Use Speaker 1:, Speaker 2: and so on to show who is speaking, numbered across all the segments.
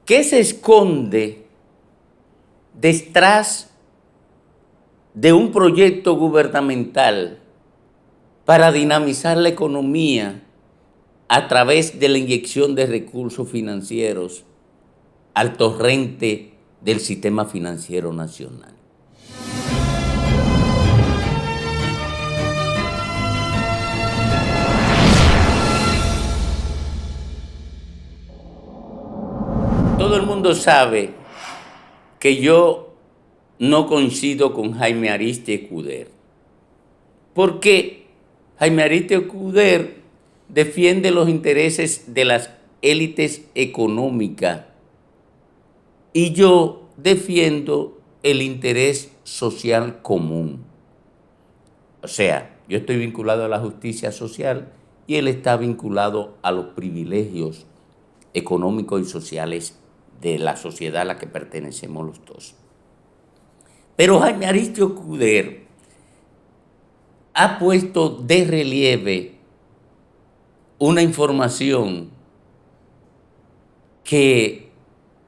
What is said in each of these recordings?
Speaker 1: ¿Qué se esconde detrás de un proyecto gubernamental para dinamizar la economía a través de la inyección de recursos financieros al torrente del sistema financiero nacional? Todo el mundo sabe que yo no coincido con Jaime Ariztía Escudero, porque Jaime Ariztía Escudero defiende los intereses de las élites económicas y yo defiendo el interés social común. O sea, yo estoy vinculado a la justicia social y él está vinculado a los privilegios económicos y sociales de la sociedad a la que pertenecemos los dos. Pero Jaime Ariztía Escudero ha puesto de relieve una información que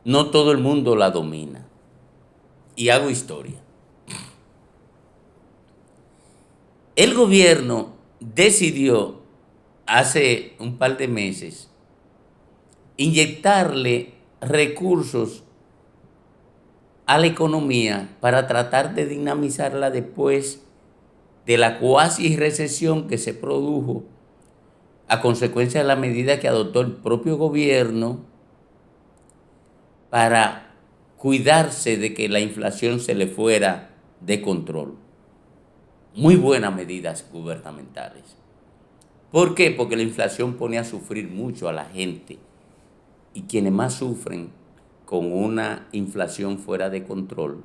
Speaker 1: no todo el mundo la domina. Y hago historia. El gobierno decidió hace un par de meses inyectarle recursos a la economía para tratar de dinamizarla después de la cuasi recesión que se produjo a consecuencia de la medida que adoptó el propio gobierno para cuidarse de que la inflación se le fuera de control. Muy buenas medidas gubernamentales. ¿Por qué? Porque la inflación pone a sufrir mucho a la gente y quienes más sufren con una inflación fuera de control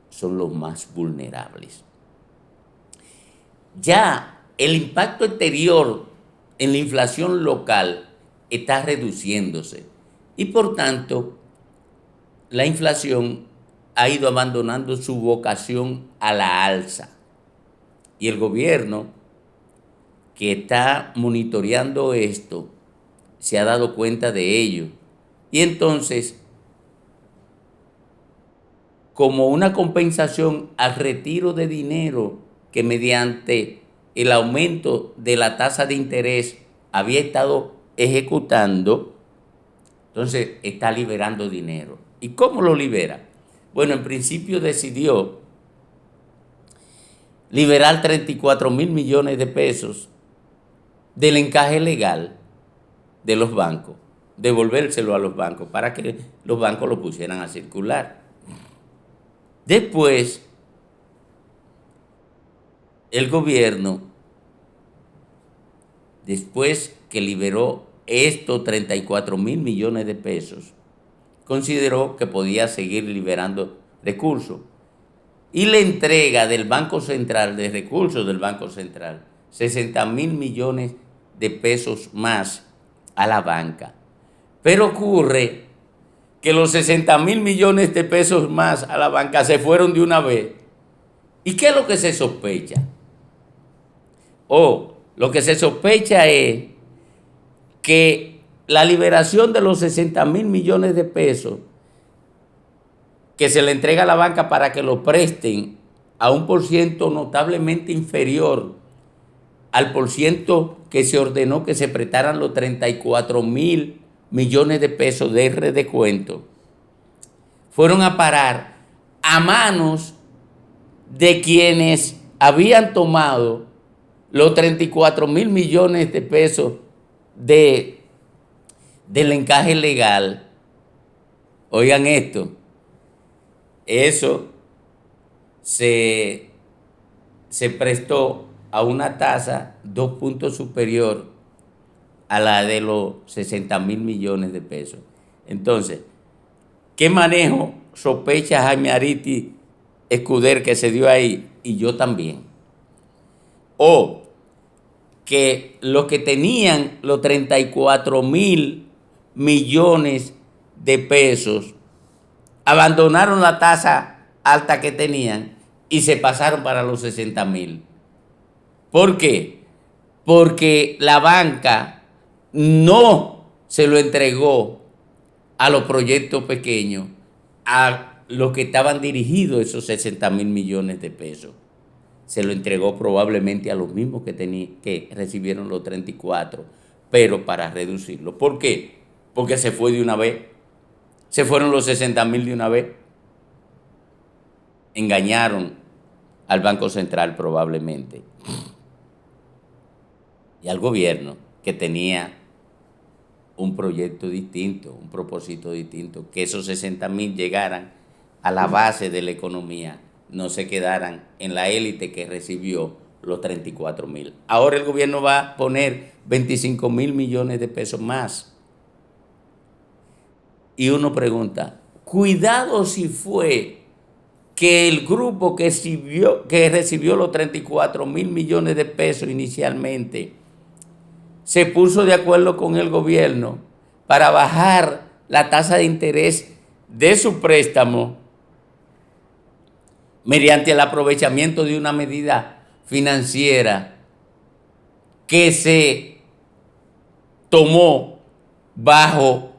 Speaker 1: son los más vulnerables. Ya el impacto exterior en la inflación local está reduciéndose y por tanto la inflación ha ido abandonando su vocación a la alza. Y el gobierno que está monitoreando esto se ha dado cuenta de ello. Y entonces, como una compensación al retiro de dinero que mediante el aumento de la tasa de interés había estado ejecutando, entonces está liberando dinero. ¿Y cómo lo libera? Bueno, en principio decidió liberar 34,000 millones de pesos del encaje legal de los bancos, devolvérselo a los bancos para que los bancos lo pusieran a circular. Después, el gobierno, después que liberó estos 34,000 millones de pesos, consideró que podía seguir liberando recursos y le entrega del Banco Central, de recursos del Banco Central, 60,000 millones de pesos más a la banca. Pero ocurre que los 60,000 millones de pesos más a la banca se fueron de una vez. ¿Y qué es lo que se sospecha? Lo que se sospecha es que la liberación de los 60,000 millones de pesos que se le entrega a la banca para que lo presten a un porciento notablemente inferior al porciento que se ordenó que se prestaran los 34,000 millones de pesos de redescuento, fueron a parar a manos de quienes habían tomado los 34,000 millones de pesos del encaje legal. Oigan esto, eso se prestó a una tasa 2 puntos superior a la de los 60,000 millones de pesos. Entonces, ¿qué manejo sospecha Jaime Ariztía Escudero que se dio ahí? Y yo también. O que los que tenían los 34,000 millones de pesos abandonaron la tasa alta que tenían y se pasaron para los 60,000. ¿Por qué? Porque la banca no se lo entregó a los proyectos pequeños, a los que estaban dirigidos esos 60.000 millones de pesos. Se lo entregó probablemente a los mismos que recibieron los 34, pero para reducirlo. ¿Por qué? Porque se fue de una vez. Se fueron los 60.000 de una vez. Engañaron al Banco Central probablemente y al gobierno, que tenía un proyecto distinto, un propósito distinto, que esos 60.000 llegaran a la base de la economía, no se quedaran en la élite que recibió los 34.000. Ahora el gobierno va a poner 25.000 millones de pesos más. Y uno pregunta, cuidado si fue que el grupo que recibió los 34.000 millones de pesos inicialmente se puso de acuerdo con el gobierno para bajar la tasa de interés de su préstamo mediante el aprovechamiento de una medida financiera que se tomó bajo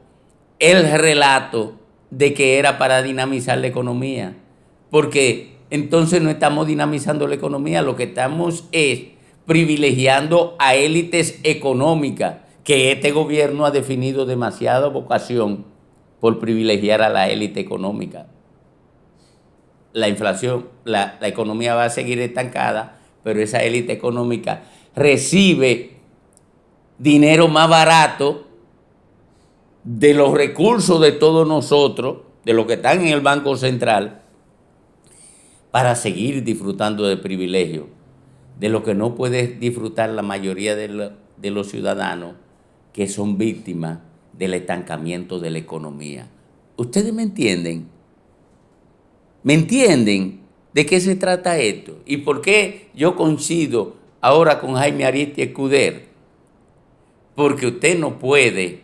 Speaker 1: el relato de que era para dinamizar la economía. Porque entonces no estamos dinamizando la economía, lo que estamos es privilegiando a élites económicas, que este gobierno ha definido demasiada vocación por privilegiar a la élite económica. La inflación, la economía va a seguir estancada, pero esa élite económica recibe dinero más barato de los recursos de todos nosotros, de los que están en el Banco Central, para seguir disfrutando de privilegios, de lo que no puede disfrutar la mayoría de los ciudadanos que son víctimas del estancamiento de la economía. ¿Ustedes me entienden? ¿Me entienden de qué se trata esto? ¿Y por qué yo coincido ahora con Jaime Ariztía Escudero? Porque usted no puede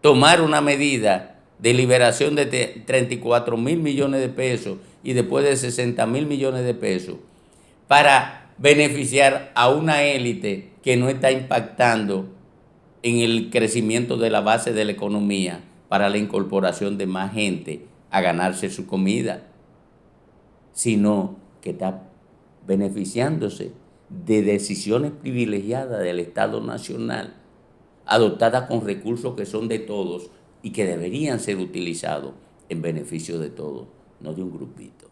Speaker 1: tomar una medida de liberación de 34.000 millones de pesos y después de 60.000 millones de pesos para beneficiar a una élite que no está impactando en el crecimiento de la base de la economía para la incorporación de más gente a ganarse su comida, sino que está beneficiándose de decisiones privilegiadas del Estado Nacional, adoptadas con recursos que son de todos y que deberían ser utilizados en beneficio de todos, no de un grupito.